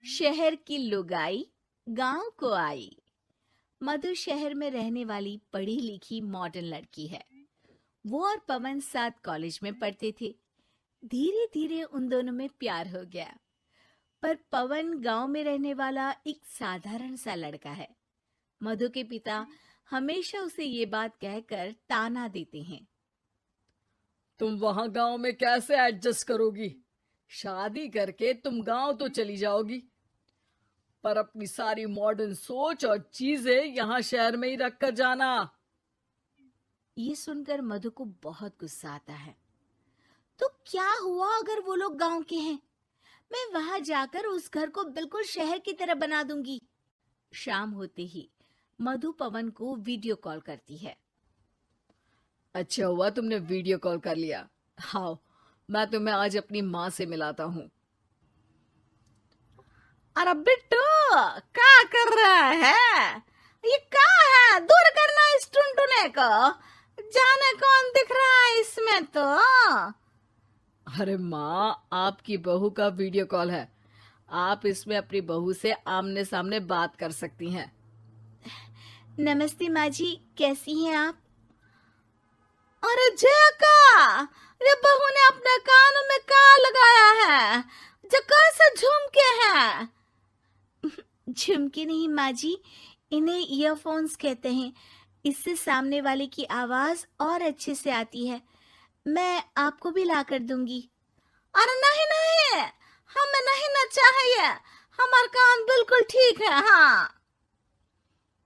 शहर की लुगाई गांव को आई। मधु शहर में रहने वाली पढ़ी लिखी मॉडर्न लड़की है। वो और पवन साथ कॉलेज में पढ़ते थे। धीरे धीरे उन दोनों में प्यार हो गया। पर पवन गांव में रहने वाला एक साधारण सा लड़का है। मधु के पिता हमेशा उसे ये बात कहकर ताना देते हैं। तुम वहां गांव में कैसे एडजस्ट करोगी? शादी करके तुम गांव तो चली जाओगी, पर अपनी सारी मॉडर्न सोच और चीजें यहाँ शहर में ही रख कर जाना। ये सुनकर मधु को बहुत गुस्सा आता है। तो क्या हुआ अगर वो लोग गांव के हैं? मैं वहां जाकर उस घर को बिल्कुल शहर की तरह बना दूंगी। शाम होते ही मधु पवन को वीडियो कॉल करती है। अच्छा हुआ तुमने वीडियो कॉल कर लिया। आओ, मैं तुम्हें आज अपनी माँ से मिलाता हूँ। अरे बिट्टू, क्या कर रहा है? ये क्या है? दूर करना इस टुनटुने को। जाने कौन दिख रहा है इसमें तो। अरे माँ, आपकी बहू का वीडियो कॉल है। आप इसमें अपनी बहू से आमने सामने बात कर सकती हैं। नमस्ते माँ जी, कैसी हैं आप? अरे जका, ये बहू ने अपने कानों में क्या लगाया है? जका से झुमके हैं। झुमके नहीं माँ जी, इन्हें ईयरफोन्स कहते हैं। इससे सामने वाले की आवाज और अच्छे से आती है। मैं आपको भी ला कर दूंगी। अरे नहीं नहीं, हमें नहीं ना चाहिए। हमारा कान बिल्कुल ठीक है। हाँ।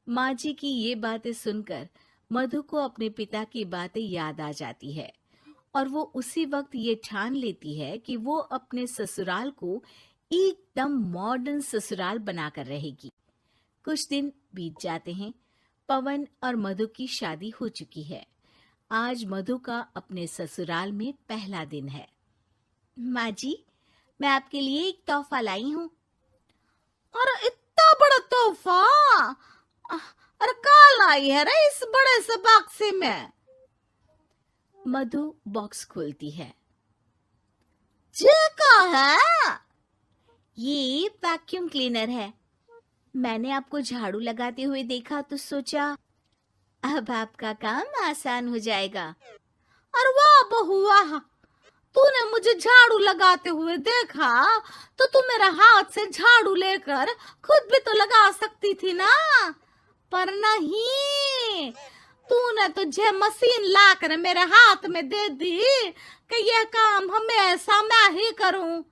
माँ जी की ये बातें सुनकर मधु को अपने पिता की बातें याद आ जाती है और वो उसी वक्त ये ठान लेती है कि वो अपने ससुराल को एकदम मॉडर्न ससुराल बनाकर रहेगी। कुछ दिन बीत जाते हैं। पवन और मधु की शादी हो चुकी है। आज मधु का अपने ससुराल में पहला दिन है। माँ जी, मैं आपके लिए एक तोहफा लाई हूँ। अरे इतना बड़ा तोहफा! अरे क्या लाई है रे इस बड़े से बक्से में? मधु बॉक्स खोलती है। ये क्या है? ये वैक्यूम क्लीनर है। मैंने आपको झाड़ू लगाते हुए देखा तो सोचा अब आपका काम आसान हो जाएगा। अरे वाह बहू वाह, तूने मुझे झाड़ू लगाते हुए देखा तो तू मेरा हाथ से झाड़ू लेकर खुद भी तो लगा सकती थी ना। पर नहीं, तूने तो जे मशीन लाकर मेरे हाथ में दे दी कि यह काम हमेशा मैं ही करूं।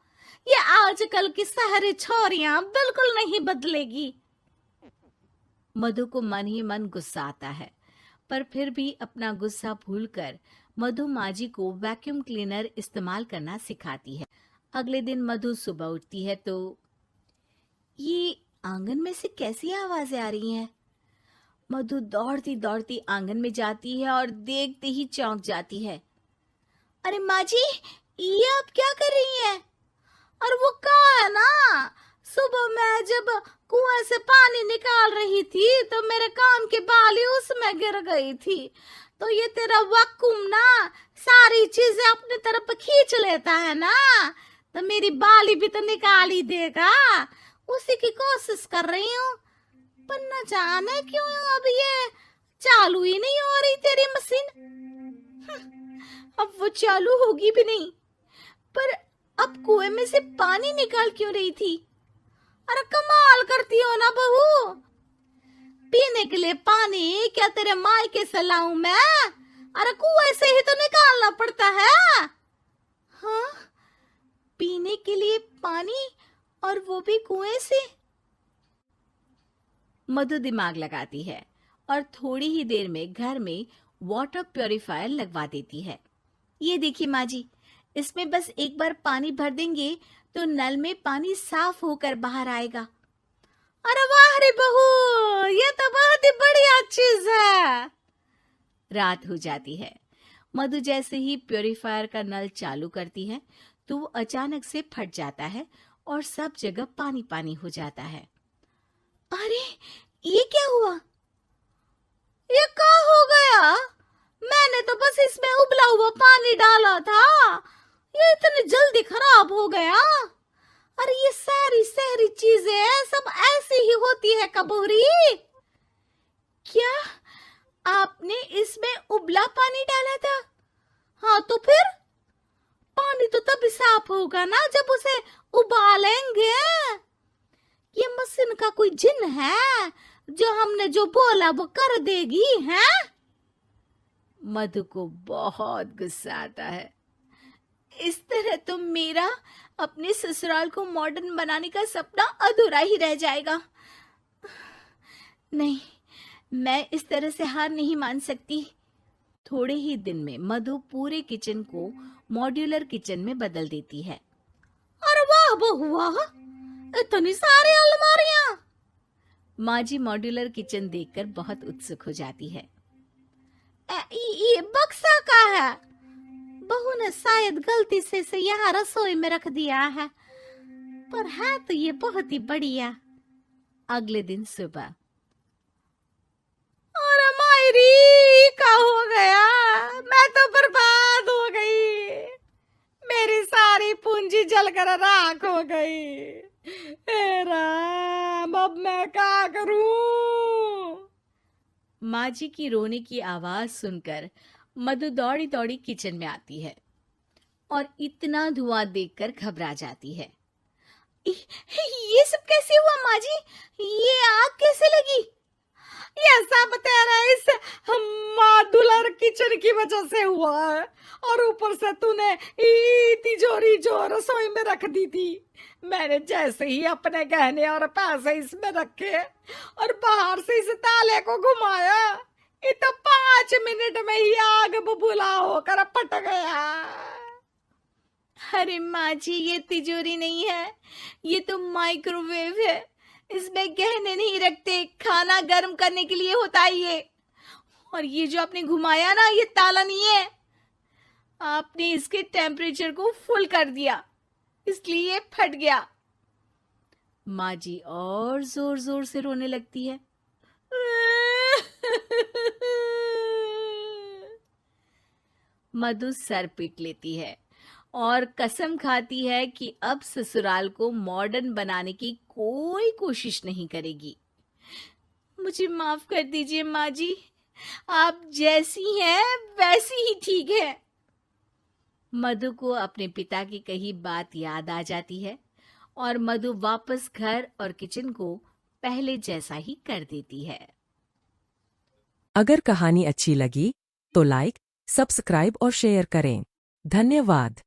ये आजकल की शहरी छोरियां बिल्कुल नहीं बदलेगी। मधु को मन ही मन गुस्सा आता है, पर फिर भी अपना गुस्सा भूलकर मधु माजी को वैक्यूम क्लीनर इस्तेमाल करना सिखाती है। अगले दिन मधु सुबह उठती है तो ये आंगन में से कैसी आवाजें आ रही हैं? मधु दौड़ती दौड़ती आंगन में जाती है और देखते ही चौंक जाती है। अरे माँ जी, ये आप क्या कर रही हैं? और वो कहा है ना, सुबह मैं जब कुएं से पानी निकाल रही थी तो मेरे कान की बाली उसमें गिर गई थी। तो ये तेरा वैक्यूम ना सारी चीजें अपनी तरफ खींच लेता है ना, तो मेरी बाली भी तो निकाल ही देगा। उसी की कोशिश कर रही हूँ, पर न जाने क्यों अब ये चालू ही नहीं हो रही तेरी मशीन। अब वो चालू होगी भी नहीं। पर अब कुएं में से पानी निकाल क्यों रही थी? अरे कमाल करती हो ना बहू। पीने के लिए पानी क्या तेरे मायके से लाऊं मैं? अरे कुएं से ही तो निकालना पड़ता है। हाँ, पीने के लिए पानी, और वो भी कुएं से। मधु दिमाग लगाती है और थोड़ी ही देर में घर में वाटर प्यूरिफायर लगवा देती है। ये देखिए माँ जी, इसमें बस एक बार पानी भर देंगे तो नल में पानी साफ होकर बाहर आएगा। अरे वाह रे बहू, ये तो बहुत ही बढ़िया चीज है। रात हो जाती है। मधु जैसे ही प्यूरिफायर का नल चालू करती है तो वो अचानक से फट जाता है और सब जगह पानी पानी हो जाता है। अरे ये क्या हुआ? ये क्या हो गया? मैंने तो बस इसमें उबला हुआ पानी डाला था, ये इतनी जल्दी खराब हो गया। अरे ये सारी सारी चीजें सब ऐसी ही होती है कपूरी। क्या आपने इसमें उबला पानी डाला था? हाँ तो फिर पानी तो तभी साफ होगा ना जब उसे उबालेंगे। ये मशीन का कोई जिन है जो हमने जो बोला वो कर देगी है? मधु को बहुत गुस्सा आता है। इस तरह तो मेरा अपने ससुराल को मॉडर्न बनाने का सपना अधूरा ही रह जाएगा। नहीं, मैं इस तरह से हार नहीं मान सकती। थोड़े ही दिन में मधु पूरे किचन को मॉड्यूलर किचन में बदल देती है। अरे वाह बहुआ, इतनी सारी अलमारियां! माँ जी मॉड्यूलर किचन देखकर बहुत उत्सुक हो जाती है। ये बक्सा का है? बहू ने शायद गलती से इसे यहाँ रसोई में रख दिया है, पर है तो ये बहुत ही बढ़िया। अगले दिन सुबह, अरे मायरी क्या हो गया? मैं तो बर्बाद हो गई, मेरी सारी पूंजी जलकर राख हो गई। हे राम, अब मैं क्या करूं? माँ जी की रोने की आवाज सुनकर मधु दौड़ी दौड़ी किचन में आती है और इतना धुआं देखकर घबरा जाती है। ये सब कैसे हुआ माँ जी? ये आग कैसे लगी? ये सब तेरा इस मॉड्यूलर किचन की वजह से हुआ है, और ऊपर से तूने तिजोरी जो रसोई में रख दी थी, मैंने जैसे ही अपने गहने और पैसे इसमें रखे और बाहर से इस ताले को घुमाया, ये तो 5 मिनट में ही आग बबूला होकर पट गया। अरे माँ जी, ये तिजोरी नहीं है, ये तो माइक्रोवेव है। इसमें गहने नहीं रखते, खाना गर्म करने के लिए होता है ये। और ये जो आपने घुमाया ना, ये ताला नहीं है, आपने इसके टेम्परेचर को फुल कर दिया, इसलिए ये फट गया। माँ जी और जोर जोर से रोने लगती है। मधु सर पीट लेती है और कसम खाती है कि अब ससुराल को मॉडर्न बनाने की कोई कोशिश नहीं करेगी। मुझे माफ कर दीजिए माँ जी, आप जैसी हैं वैसी ही ठीक है। मधु को अपने पिता की कही बात याद आ जाती है और मधु वापस घर और किचन को पहले जैसा ही कर देती है। अगर कहानी अच्छी लगी तो लाइक, सब्सक्राइब और शेयर करें। धन्यवाद।